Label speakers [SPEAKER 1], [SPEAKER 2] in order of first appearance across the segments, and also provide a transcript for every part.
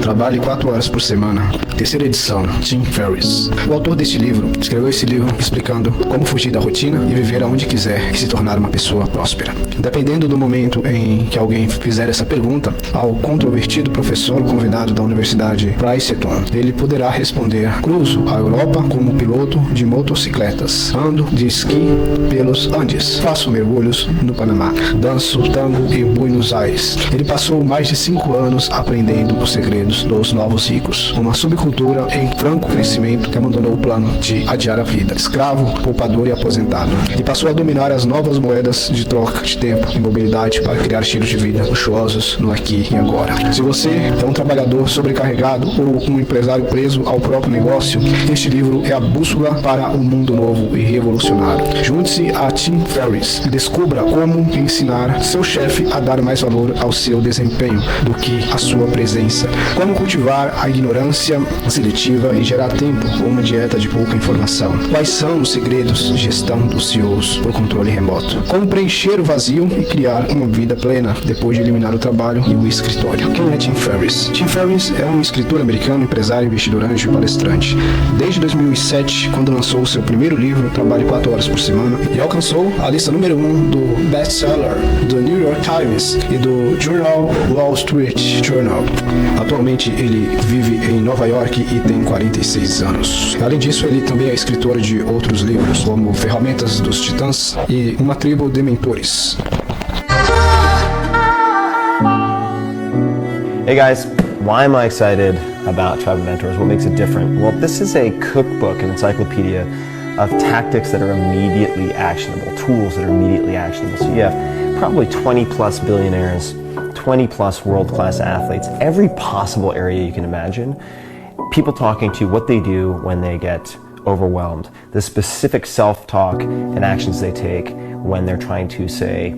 [SPEAKER 1] Trabalhe 4 horas por semana. Terceira edição, Tim Ferriss. O autor deste livro escreveu esse livro explicando como fugir da rotina e viver aonde quiser e se tornar uma pessoa próspera. Dependendo do momento em que alguém fizer essa pergunta ao controvertido professor convidado da Universidade Princeton, ele poderá responder: cruzo a Europa como piloto de motocicletas, ando de esqui pelos Andes, faço mergulhos no Panamá, danço tango em Buenos Aires. Ele passou mais de 5 anos aprendendo os segredos dos novos ricos, uma subcultura em franco crescimento que abandonou o plano de adiar a vida, escravo, poupador e aposentado, e passou a dominar as novas moedas de troca de tempo e mobilidade para criar estilos de vida luxuosos no aqui e agora. Se você é um trabalhador sobrecarregado ou um empresário preso ao próprio negócio, este livro é a bússola para um mundo novo e revolucionário. Junte-se a Tim Ferriss e descubra como ensinar seu chefe a dar mais valor ao seu desempenho do que a sua presença, como cultivar a ignorância seletiva e gerar tempo com uma dieta de pouca informação, quais são os segredos de gestão dos CEOs por controle remoto, como preencher o vazio e criar uma vida plena depois de eliminar o trabalho e o escritório. Quem é Tim Ferriss? Tim Ferriss é um escritor americano, empresário, investidor anjo e palestrante. Desde 2007, quando lançou o seu primeiro livro, Trabalhe 4 horas por semana, e alcançou a lista número 1 do best-seller do New York Times e do Journal Wall Street Journal. Atualmente ele vive em Nova York e tem 46 anos. Além disso, ele também é escritor de outros livros, como Ferramentas dos Titãs e Uma Tribo de Mentores.
[SPEAKER 2] Hey guys, why am I excited about Tribe of Mentors? What makes it different? Well, this is a cookbook, an encyclopedia of tactics that are immediately actionable, tools that are immediately actionable. So you have probably 20 plus billionaires, 20 plus world-class athletes, every possible area you can imagine. People talking to you what they do when they get overwhelmed, the specific self-talk and actions they take when they're trying to say,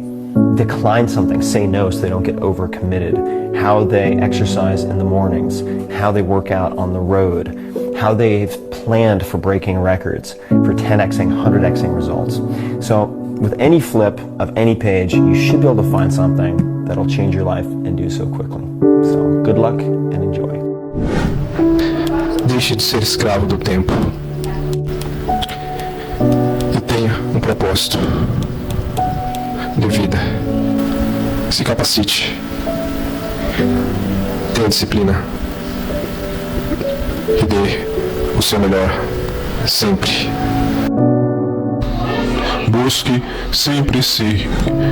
[SPEAKER 2] decline something, say no so they don't get overcommitted, how they exercise in the mornings, how they work out on the road, how they've planned for breaking records, for 10xing, 100xing results. So with any flip of any page, you should be able to find something that'll change your life and do so quickly. So good luck and enjoy.
[SPEAKER 1] Deixe de ser escravo do tempo e tenha um propósito de vida. Se capacite, tenha disciplina e dê o seu melhor sempre.
[SPEAKER 3] Busque sempre se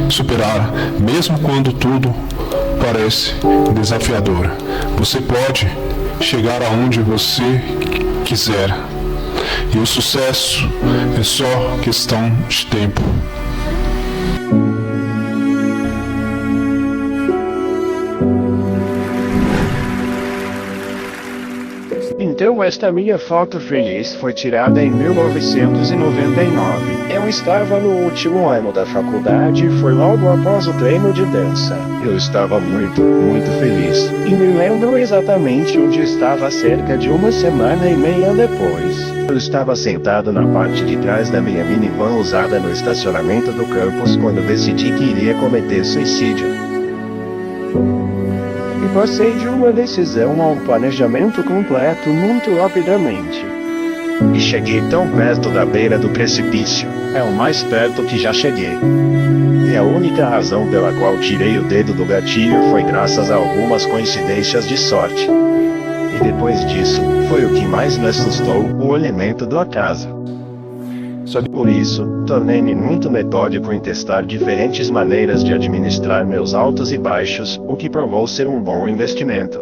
[SPEAKER 3] superar, mesmo quando tudo parece desafiador. Você pode chegar aonde você quiser, e o sucesso é só questão de tempo.
[SPEAKER 4] Então esta minha foto feliz foi tirada em 1999. Eu estava no último ano da faculdade e foi logo após o treino de dança. Eu estava muito feliz. E me lembro exatamente onde estava cerca de 1 semana e meia depois. Eu estava sentado na parte de trás da minha minivan usada no estacionamento do campus quando decidi que iria cometer suicídio. E passei de uma decisão a um planejamento completo muito rapidamente. E cheguei tão perto da beira do precipício. É o mais perto que já cheguei. E a única razão pela qual tirei o dedo do gatilho foi graças a algumas coincidências de sorte. E depois disso, foi o que mais me assustou, o elemento do acaso. Por isso, tornei-me muito metódico em testar diferentes maneiras de administrar meus altos e baixos, o que provou ser um bom investimento.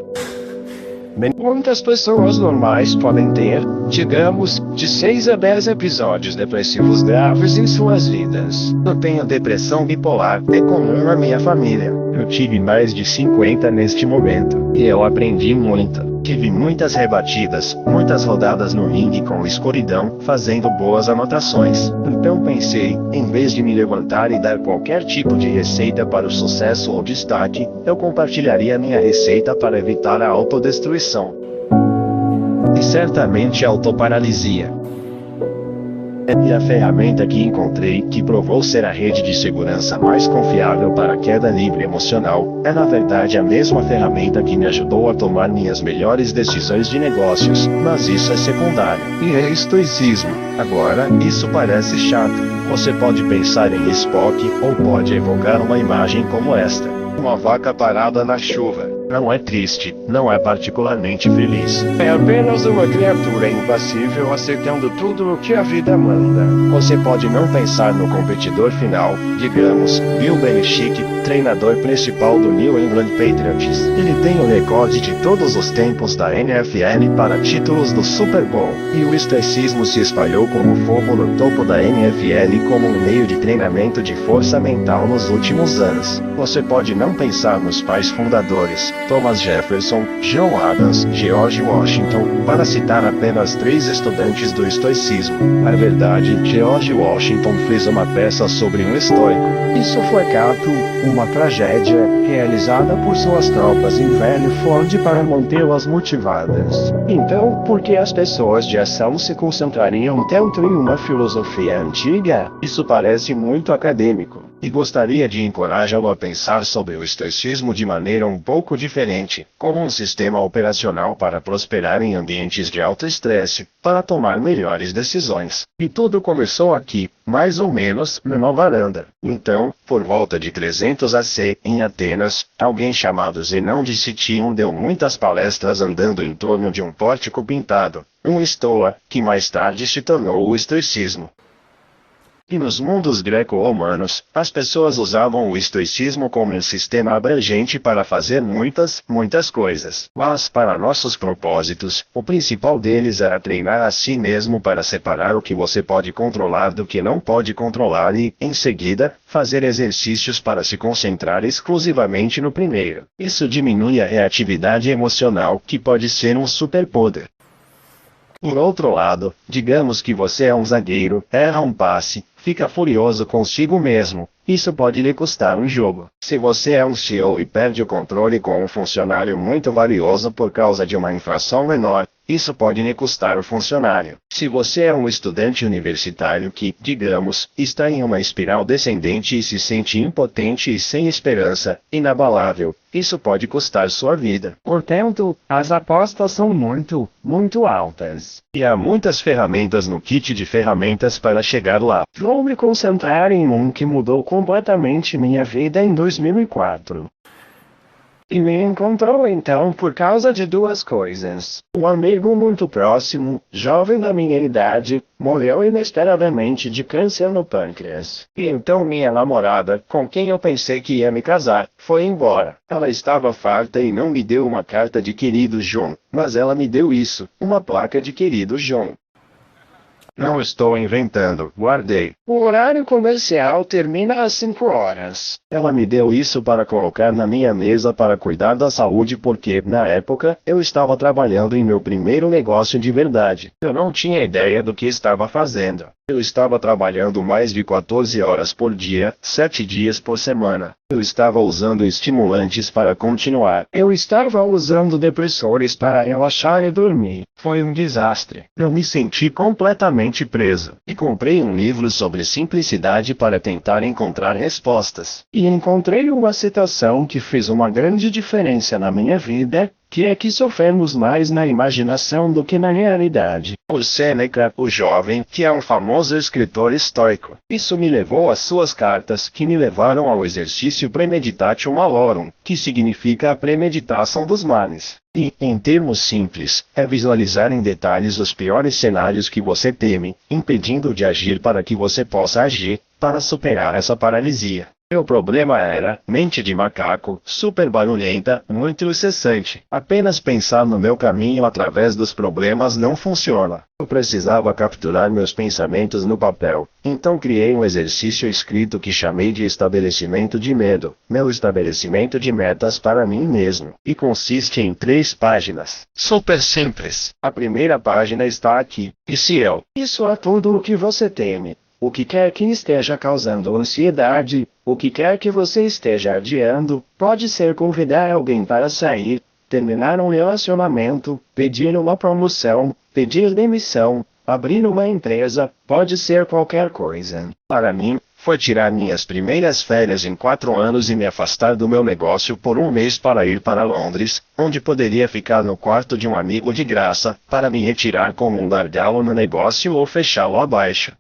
[SPEAKER 4] Muitas pessoas normais podem ter, digamos, de 6 a 10 episódios depressivos graves em suas vidas. Eu tenho depressão bipolar, é comum na minha família. Eu tive mais de 50 neste momento, e eu aprendi muito. Tive muitas rebatidas, muitas rodadas no ringue com escuridão, fazendo boas anotações. Então pensei, em vez de me levantar e dar qualquer tipo de receita para o sucesso ou destaque, eu compartilharia minha receita para evitar a autodestruição. E certamente a autoparalisia. E a ferramenta que encontrei, que provou ser a rede de segurança mais confiável para queda livre emocional, é na verdade a mesma ferramenta que me ajudou a tomar minhas melhores decisões de negócios, mas isso é secundário. E é estoicismo. Agora, isso parece chato. Você pode pensar em Spock, ou pode evocar uma imagem como esta. Uma vaca parada na chuva. Não é triste, não é particularmente feliz. É apenas uma criatura impassível aceitando tudo o que a vida manda. Você pode não pensar no competidor final, digamos, Bill Belichick, treinador principal do New England Patriots. Ele tem o recorde de todos os tempos da NFL para títulos do Super Bowl. E o estoicismo se espalhou como fogo no topo da NFL como um meio de treinamento de força mental nos últimos anos. Você pode não pensar nos pais fundadores, Thomas Jefferson, John Adams, George Washington, para citar apenas 3 estudantes do estoicismo. Na verdade, George Washington fez uma peça sobre um estoico. Isso foi capo, uma tragédia, realizada por suas tropas em Velho Ford para mantê-las motivadas. Então, por que as pessoas de ação se concentrariam tanto em uma filosofia antiga? Isso parece muito acadêmico. E gostaria de encorajá-lo a pensar sobre o estoicismo de maneira um pouco diferente, como um sistema operacional para prosperar em ambientes de alto estresse, para tomar melhores decisões. E tudo começou aqui, mais ou menos, numa varanda. Então, por volta de 300 AC, em Atenas, alguém chamado Zenão de Citium deu muitas palestras andando em torno de um pórtico pintado, um estoa, que mais tarde se tornou o estoicismo. E nos mundos greco-romanos, as pessoas usavam o estoicismo como um sistema abrangente para fazer muitas coisas. Mas, para nossos propósitos, o principal deles era treinar a si mesmo para separar o que você pode controlar do que não pode controlar e, em seguida, fazer exercícios para se concentrar exclusivamente no primeiro. Isso diminui a reatividade emocional, que pode ser um superpoder. Por outro lado, digamos que você é um zagueiro, erra um passe, fica furioso consigo mesmo. Isso pode lhe custar um jogo. Se você é um CEO e perde o controle com um funcionário muito valioso por causa de uma infração menor, isso pode lhe custar o funcionário. Se você é um estudante universitário que, digamos, está em uma espiral descendente e se sente impotente e sem esperança, inabalável, isso pode custar sua vida. Portanto, as apostas são muito altas. E há muitas ferramentas no kit de ferramentas para chegar lá. Vou me concentrar em um que mudou completamente minha vida em 2004. E me encontrou então por causa de 2 coisas. Um amigo muito próximo, jovem da minha idade, morreu inesperadamente de câncer no pâncreas. E então minha namorada, com quem eu pensei que ia me casar, foi embora. Ela estava farta e não me deu uma carta de querido John, mas ela me deu isso, uma placa de querido John. Não estou inventando, guardei. O horário comercial termina às 5 horas. Ela me deu isso para colocar na minha mesa para cuidar da saúde porque, na época, eu estava trabalhando em meu primeiro negócio de verdade. Eu não tinha ideia do que estava fazendo. Eu estava trabalhando mais de 14 horas por dia, 7 dias por semana. Eu estava usando estimulantes para continuar. Eu estava usando depressores para relaxar e dormir. Foi um desastre. Eu me senti completamente preso. E comprei um livro sobre simplicidade para tentar encontrar respostas. E encontrei uma citação que fez uma grande diferença na minha vida, que é que sofremos mais na imaginação do que na realidade. O Sêneca, o jovem, que é um famoso escritor estoico. Isso me levou às suas cartas, que me levaram ao exercício Premeditatio Malorum, que significa a premeditação dos males. E, em termos simples, é visualizar em detalhes os piores cenários que você teme, impedindo de agir para que você possa agir, para superar essa paralisia. Meu problema era, mente de macaco, super barulhenta, muito incessante. Apenas pensar no meu caminho através dos problemas não funciona. Eu precisava capturar meus pensamentos no papel. Então criei um exercício escrito que chamei de estabelecimento de medo. Meu estabelecimento de metas para mim mesmo. E consiste em 3 páginas. Super simples. A primeira página está aqui. E se eu? Isso é tudo o que você teme. O que quer que esteja causando ansiedade, o que quer que você esteja adiando, pode ser convidar alguém para sair, terminar um relacionamento, pedir uma promoção, pedir demissão, Abrir uma empresa pode ser qualquer coisa. Para mim, foi tirar minhas primeiras férias em 4 anos e me afastar do meu negócio por um mês para ir para Londres, onde poderia ficar no quarto de um amigo de graça, para me retirar como um gargalo no negócio ou fechá-lo abaixo.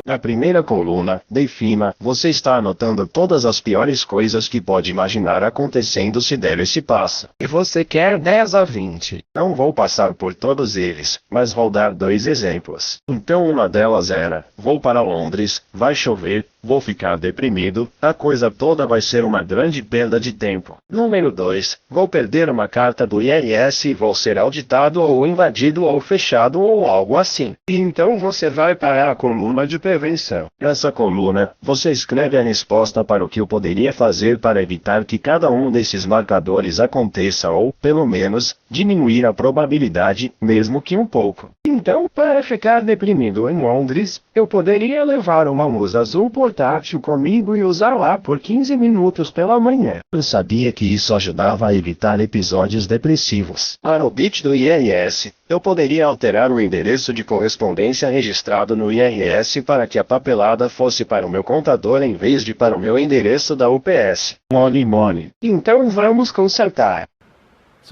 [SPEAKER 4] Na primeira coluna, defina, você está anotando todas as piores coisas que pode imaginar acontecendo se der esse passo. E você quer 10 a 20. Não vou passar por todos eles, mas vou dar 2 exemplos. Então uma delas era, vou para Londres, vai chover, vou ficar deprimido, a coisa toda vai ser uma grande perda de tempo. Número 2, vou perder uma carta do IRS e vou ser auditado ou invadido ou fechado ou algo assim. E então você vai para a coluna de prevenção. Nessa coluna, você escreve a resposta para o que eu poderia fazer para evitar que cada um desses marcadores aconteça ou, pelo menos, diminuir a probabilidade, mesmo que um pouco. Então, para ficar deprimido em Londres, eu poderia levar uma luz azul portátil comigo e usar lá por 15 minutos pela manhã. Eu sabia que isso ajudava a evitar episódios depressivos. Para o bit do IRS, eu poderia alterar o endereço de correspondência registrado no IRS para que a papelada fosse para o meu contador em vez de para o meu endereço da UPS. Money. Então vamos consertar.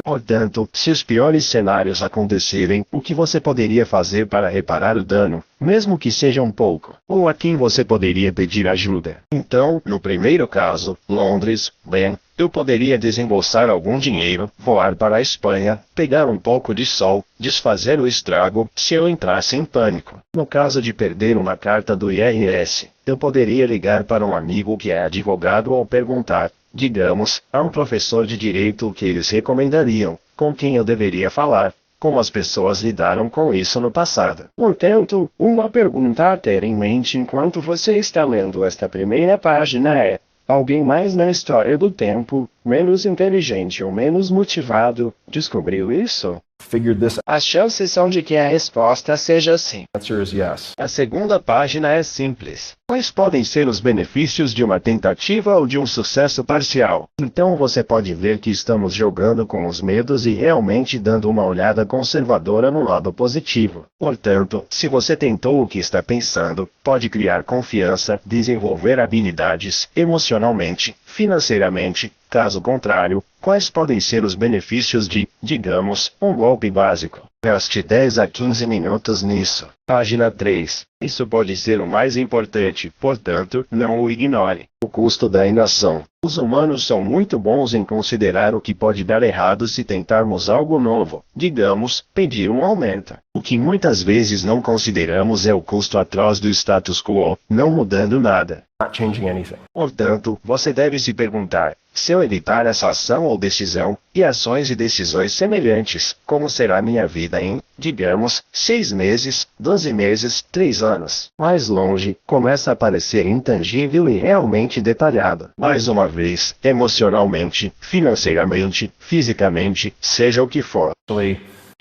[SPEAKER 4] Portanto, se os piores cenários acontecerem, o que você poderia fazer para reparar o dano, mesmo que seja um pouco? Ou a quem você poderia pedir ajuda? Então, no primeiro caso, Londres, bem, eu poderia desembolsar algum dinheiro, voar para a Espanha, pegar um pouco de sol, desfazer o estrago, se eu entrasse em pânico. No caso de perder uma carta do IRS, eu poderia ligar para um amigo que é advogado ou perguntar, digamos, a um professor de direito o que eles recomendariam, com quem eu deveria falar, como as pessoas lidaram com isso no passado. Portanto, uma pergunta a ter em mente enquanto você está lendo esta primeira página é: alguém mais na história do tempo, menos inteligente ou menos motivado, descobriu isso?
[SPEAKER 2] Figured this
[SPEAKER 4] As chances são de que a resposta seja sim.
[SPEAKER 2] answer is yes.
[SPEAKER 4] A segunda página é simples. Quais podem ser os benefícios de uma tentativa ou de um sucesso parcial? Então você pode ver que estamos jogando com os medos e realmente dando uma olhada conservadora no lado positivo. Portanto, se você tentou o que está pensando, pode criar confiança, desenvolver habilidades, emocionalmente, financeiramente. Caso contrário, quais podem ser os benefícios de, digamos, um golpe básico? Gaste 10 a 15 minutos nisso. Página 3. Isso pode ser o mais importante, portanto, não o ignore. O custo da inação. Os humanos são muito bons em considerar o que pode dar errado se tentarmos algo novo. Digamos, pedir um aumento. O que muitas vezes não consideramos é o custo atroz do status quo, não mudando nada.
[SPEAKER 2] Not changing anything.
[SPEAKER 4] Portanto, você deve se perguntar, se eu evitar essa ação ou decisão, e ações e decisões semelhantes, como será minha vida em, digamos, 6 meses, 12 meses, 3 anos? Mais longe, começa a parecer intangível e realmente detalhado. Mais uma vez, emocionalmente, financeiramente, fisicamente, seja o que for.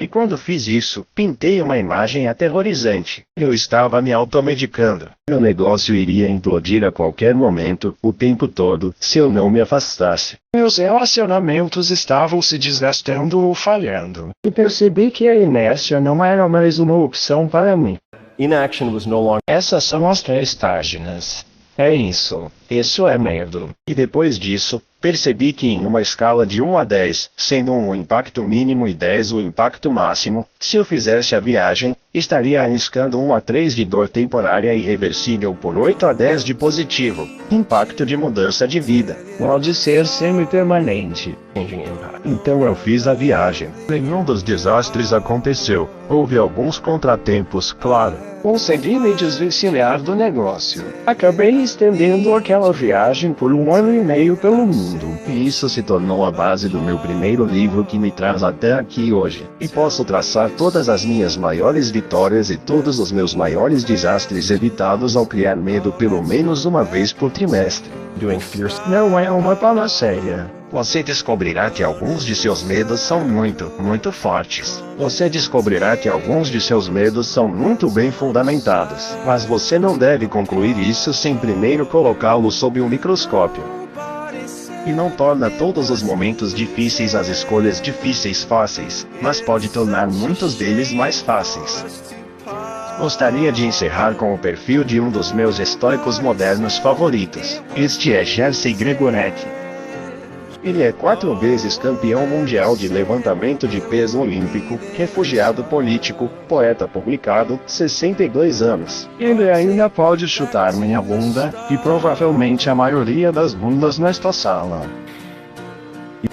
[SPEAKER 4] E quando fiz isso, pintei uma imagem aterrorizante. Eu estava me automedicando. Meu negócio iria implodir a qualquer momento, o tempo todo, se eu não me afastasse. Meus relacionamentos estavam se desgastando ou falhando. E percebi que a inércia não era mais uma opção para mim.
[SPEAKER 2] Inaction was no longer
[SPEAKER 4] Essas são as 3 páginas. É isso. Isso é medo. E depois disso, percebi que em uma escala de 1 a 10, sendo 1 o impacto mínimo e 10 o impacto máximo, se eu fizesse a viagem, estaria arriscando 1 a 3 de dor temporária e irreversível por 8 a 10 de positivo. Impacto de mudança de vida. Pode ser semi-permanente.
[SPEAKER 2] changing impact.
[SPEAKER 4] Então eu fiz a viagem. Nenhum dos desastres aconteceu. Houve alguns contratempos, claro. Consegui me desvencilhar do negócio. Acabei estendendo aquela viagem por 1 ano e meio pelo mundo. E isso se tornou a base do meu primeiro livro que me traz até aqui hoje. E posso traçar todas as minhas maiores vitórias e todos os meus maiores desastres evitados ao criar medo pelo menos uma vez por trimestre.
[SPEAKER 2] Doing fierce.
[SPEAKER 4] Não é uma panaceia. Você descobrirá que alguns de seus medos são muito fortes. Você descobrirá que alguns de seus medos são muito bem fundamentados. Mas você não deve concluir isso sem primeiro colocá-lo sob um microscópio. E não torna todos os momentos difíceis as escolhas difíceis fáceis, mas pode tornar muitos deles mais fáceis. Gostaria de encerrar com o perfil de um dos meus estoicos modernos favoritos. Este é Jerzy Gregorecki. Ele é 4 vezes campeão mundial de levantamento de peso olímpico, refugiado político, poeta publicado, 62 anos. Ele ainda pode chutar minha bunda, e provavelmente a maioria das bundas nesta sala.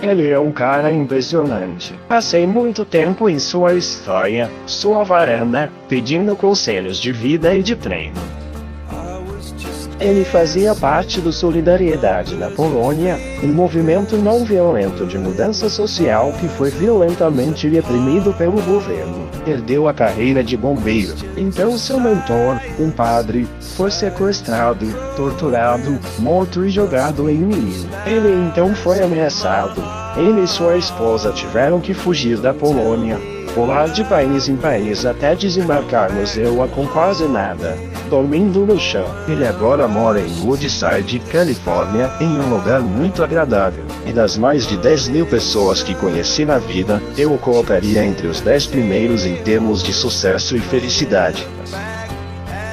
[SPEAKER 4] Ele é um cara impressionante. Passei muito tempo em sua história, sua varanda, pedindo conselhos de vida e de treino. Ele fazia parte do Solidariedade na Polônia, um movimento não violento de mudança social que foi violentamente reprimido pelo governo. Perdeu a carreira de bombeiro. Então seu mentor, um padre, foi sequestrado, torturado, morto e jogado em um rio. Ele então foi ameaçado. Ele e sua esposa tiveram que fugir da Polônia, pular de país em país até desembarcar no Zewa com quase nada, dormindo no chão. Ele agora mora em Woodside, Califórnia, em um lugar muito agradável. E das mais de 10.000 pessoas que conheci na vida, eu o colocaria entre os 10 primeiros em termos de sucesso e felicidade.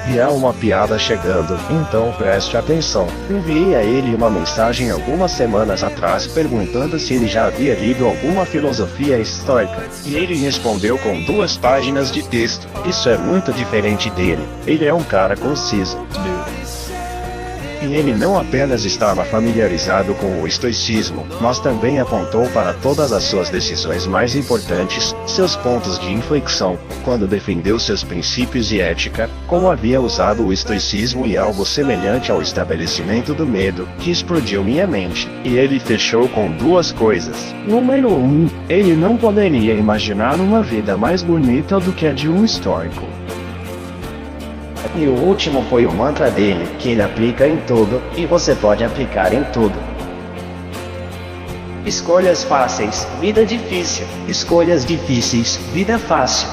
[SPEAKER 4] E há uma piada chegando, então preste atenção. Enviei a ele uma mensagem algumas semanas atrás perguntando se ele já havia lido alguma filosofia estoica. E ele respondeu com 2 páginas de texto. Isso é muito diferente dele. Ele é um cara conciso. E ele não apenas estava familiarizado com o estoicismo, mas também apontou para todas as suas decisões mais importantes, seus pontos de inflexão, quando defendeu seus princípios e ética, como havia usado o estoicismo e algo semelhante ao estabelecimento do medo, que explodiu minha mente. E ele fechou com 2 coisas. Número 1, ele não poderia imaginar uma vida mais bonita do que a de um estoico. E o último foi o mantra dele, que ele aplica em tudo, e você pode aplicar em tudo. Escolhas fáceis, vida difícil. Escolhas difíceis, vida fácil.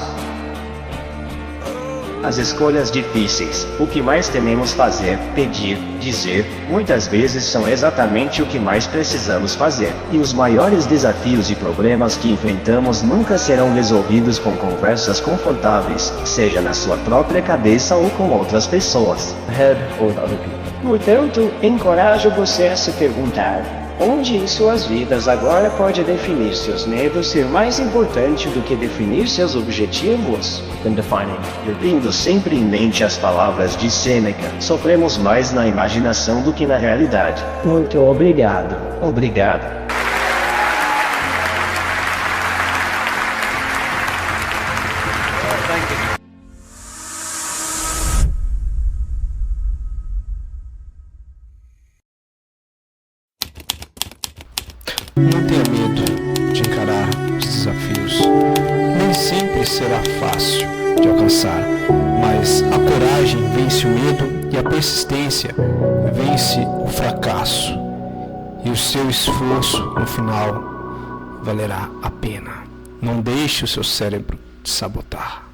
[SPEAKER 4] As escolhas difíceis, o que mais tememos fazer, pedir, dizer, muitas vezes são exatamente o que mais precisamos fazer. E os maiores desafios e problemas que enfrentamos nunca serão resolvidos com conversas confortáveis, seja na sua própria cabeça ou com outras pessoas.
[SPEAKER 2] Head or with other people.
[SPEAKER 4] Portanto, encorajo você a se perguntar: onde em suas vidas agora pode definir seus medos ser mais importante do que definir seus objetivos?
[SPEAKER 2] Than defining your
[SPEAKER 4] Tendo sempre em mente as palavras de Sêneca, sofremos mais na imaginação do que na realidade. Muito obrigado. Obrigado.
[SPEAKER 1] Não tenha medo de encarar os desafios. Nem sempre será fácil de alcançar, mas a coragem vence o medo e a persistência vence o fracasso. E o seu esforço, no final, valerá a pena. Não deixe o seu cérebro te sabotar.